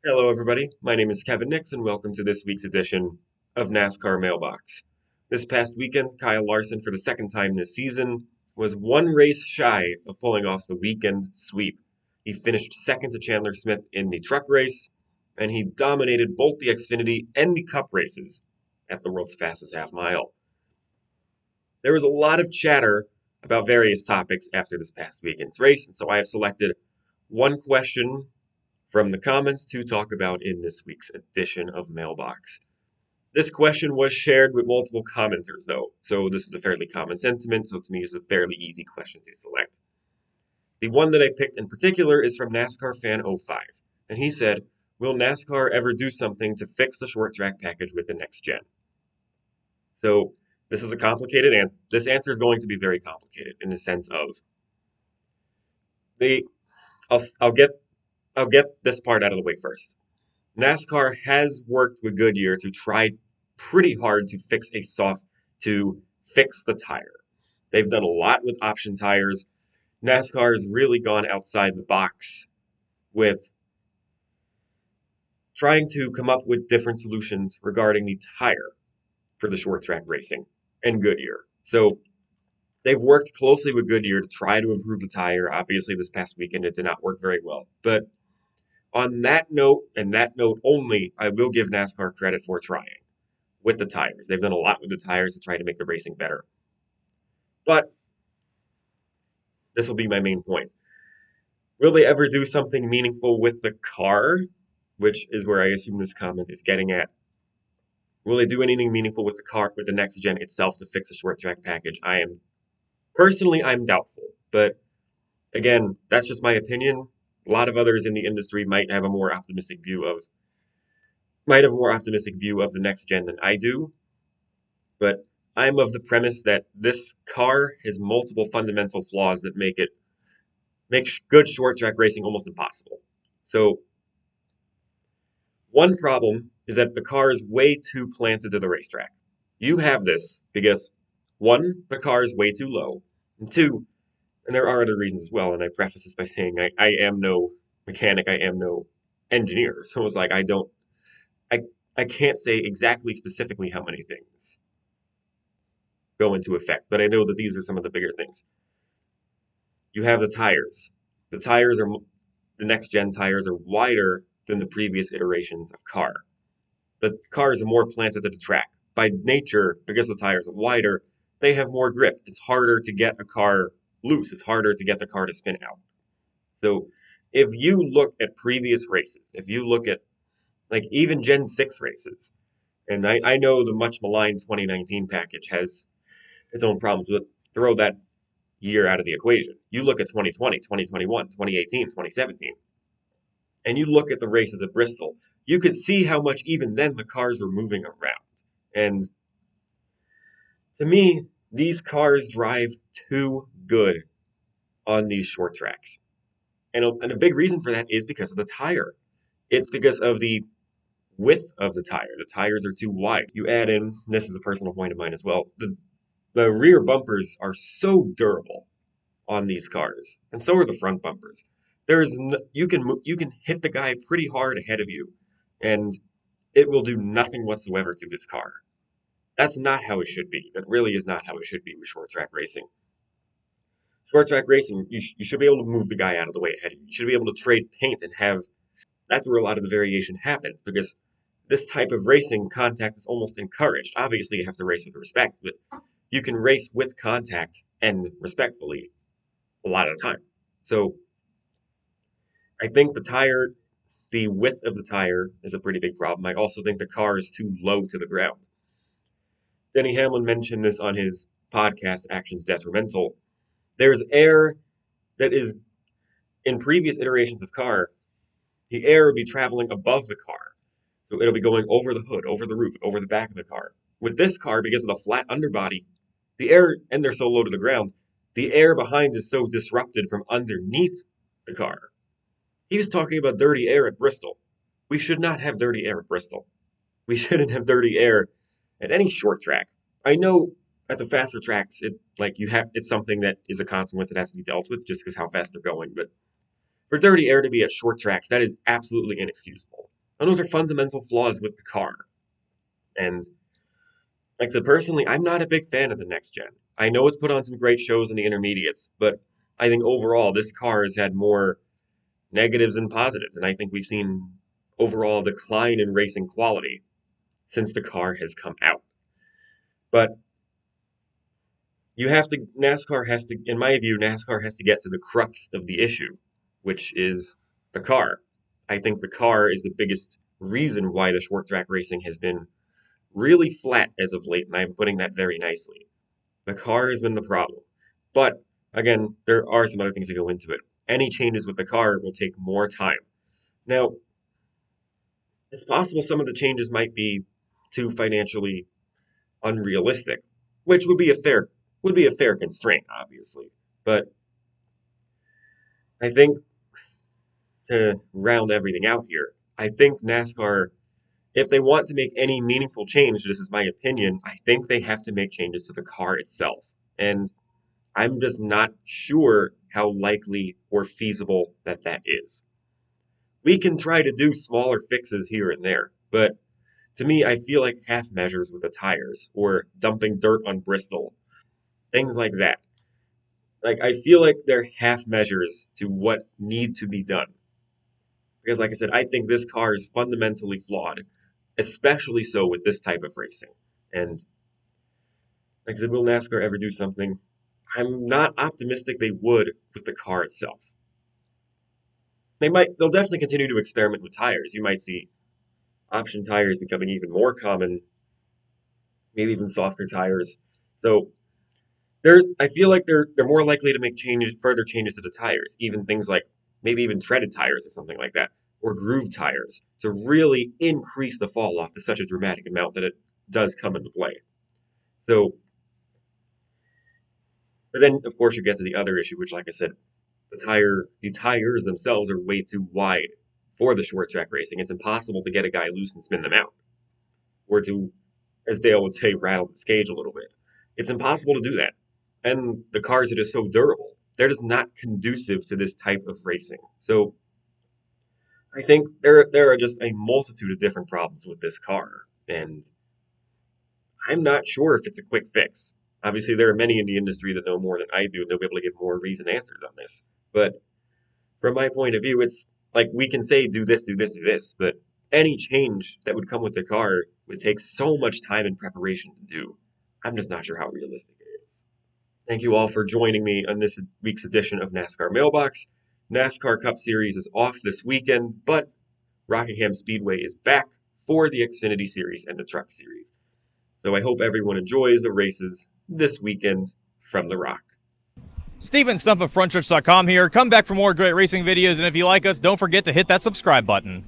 Hello, everybody. My name is Kevin Nix, and welcome to this week's edition of NASCAR Mailbox. This past weekend, Kyle Larson, for the second time this season, was one race shy of pulling off the weekend sweep. He finished second to Chandler Smith in the truck race, and he dominated both the Xfinity and the Cup races at the world's fastest half mile. There was a lot of chatter about various topics after this past weekend's race, and so I have selected one question from the comments to talk about in this week's edition of Mailbox. This question was shared with multiple commenters, though, so this is a fairly common sentiment, so to me it's a fairly easy question to select. The one that I picked in particular is from NASCAR Fan 05, and he said, will NASCAR ever do something to fix the short track package with the next gen? So this is a complicated answer. This answer is going to be very complicated in the sense of the I'll get this part out of the way first. NASCAR has worked with Goodyear to try pretty hard to fix the tire. They've done a lot with option tires. NASCAR has really gone outside the box with trying to come up with different solutions regarding the tire for the short track racing and Goodyear. So they've worked closely with Goodyear to try to improve the tire. Obviously, this past weekend it did not work very well. But on that note, and that note only, I will give NASCAR credit for trying with the tires. They've done a lot with the tires to try to make the racing better. But this will be my main point. Will they ever do something meaningful with the car? Which is where I assume this comment is getting at. Will they do anything meaningful with the car, with the next gen itself to fix the short track package? I'm doubtful. But again, that's just my opinion. A lot of others in the industry might have a more optimistic view of the next gen than I do. But I'm of the premise that this car has multiple fundamental flaws that make good short track racing almost impossible. So one problem is that the car is way too planted to the racetrack. You have this because one, the car is way too low, and two, and there are other reasons as well. And I preface this by saying I am no mechanic, I am no engineer, so it's like I I can't say exactly specifically how many things go into effect, but I know that these are some of the bigger things. You have the tires. The tires are the next gen tires are wider than the previous iterations of car. The cars are more planted to the track. By nature, because the tires are wider, they have more grip. It's harder to get a car loose. It's harder to get the car to spin out. So if you look at previous races, if you look at like even Gen 6 races, and I know the much maligned 2019 package has its own problems, but throw that year out of the equation. You look at 2020, 2021, 2018, 2017, and you look at the races at Bristol, you could see how much even then the cars were moving around. And to me, these cars drive too good on these short tracks. And a big reason for that is because of the tire. It's because of the width of the tire. The tires are too wide. You add in, this is a personal point of mine as well, the rear bumpers are so durable on these cars, and so are the front bumpers. You can hit the guy pretty hard ahead of you, and it will do nothing whatsoever to his car. That's not how it should be. That really is not how it should be with short track racing. Short track racing, you should be able to move the guy out of the way ahead of you. You should be able to trade paint and have. That's where a lot of the variation happens because this type of racing, contact is almost encouraged. Obviously, you have to race with respect, but you can race with contact and respectfully a lot of the time. So I think the width of the tire is a pretty big problem. I also think the car is too low to the ground. Denny Hamlin mentioned this on his podcast, Actions Detrimental. There's air that is, in previous iterations of car, the air would be traveling above the car. So it'll be going over the hood, over the roof, over the back of the car. With this car, because of the flat underbody, the air, and they're so low to the ground, the air behind is so disrupted from underneath the car. He was talking about dirty air at Bristol. We should not have dirty air at Bristol. We shouldn't have dirty air at any short track. I know at the faster tracks, it's something that is a consequence that has to be dealt with just because how fast they're going. But for dirty air to be at short tracks, that is absolutely inexcusable. And those are fundamental flaws with the car. And like I said, personally, I'm not a big fan of the next gen. I know it's put on some great shows in the intermediates, but I think overall this car has had more negatives than positives, and I think we've seen overall decline in racing quality since the car has come out. But NASCAR has to, in my view, NASCAR has to get to the crux of the issue, which is the car. I think the car is the biggest reason why the short track racing has been really flat as of late, and I'm putting that very nicely. The car has been the problem. But again, there are some other things that go into it. Any changes with the car will take more time. Now, it's possible some of the changes might be too financially unrealistic, which would be a fair constraint, obviously. But I think to round everything out here, I think NASCAR, if they want to make any meaningful change, this is my opinion, I think they have to make changes to the car itself. And I'm just not sure how likely or feasible that is. We can try to do smaller fixes here and there, but to me, I feel like half measures with the tires or dumping dirt on Bristol, things like that. Like, I feel like they're half measures to what need to be done. Because, like I said, I think this car is fundamentally flawed, especially so with this type of racing. And, like I said, will NASCAR ever do something? I'm not optimistic they would with the car itself. They'll definitely continue to experiment with tires. You might see option tires becoming even more common, maybe even softer tires. So I feel like they're more likely to make further changes to the tires, even things like maybe even treaded tires or something like that, or groove tires, to really increase the fall off to such a dramatic amount that it does come into play. So, but then of course you get to the other issue, which, like I said, the tires themselves are way too wide for the short track racing. It's impossible to get a guy loose and spin them out, or to, as Dale would say, rattle the cage a little bit. It's impossible to do that. And the cars are just so durable. They're just not conducive to this type of racing. So I think there are just a multitude of different problems with this car, and I'm not sure if it's a quick fix. Obviously, there are many in the industry that know more than I do, and they'll be able to give more reasoned answers on this. But from my point of view, it's like we can say do this, do this, do this, but any change that would come with the car would take so much time and preparation to do. I'm just not sure how realistic it is. Thank you all for joining me on this week's edition of NASCAR Mailbox. NASCAR Cup Series is off this weekend, but Rockingham Speedway is back for the Xfinity Series and the Truck Series. So I hope everyone enjoys the races this weekend from the Rock. Steven Stump of Frontstretch.com here. Come back for more great racing videos, and if you like us, don't forget to hit that subscribe button.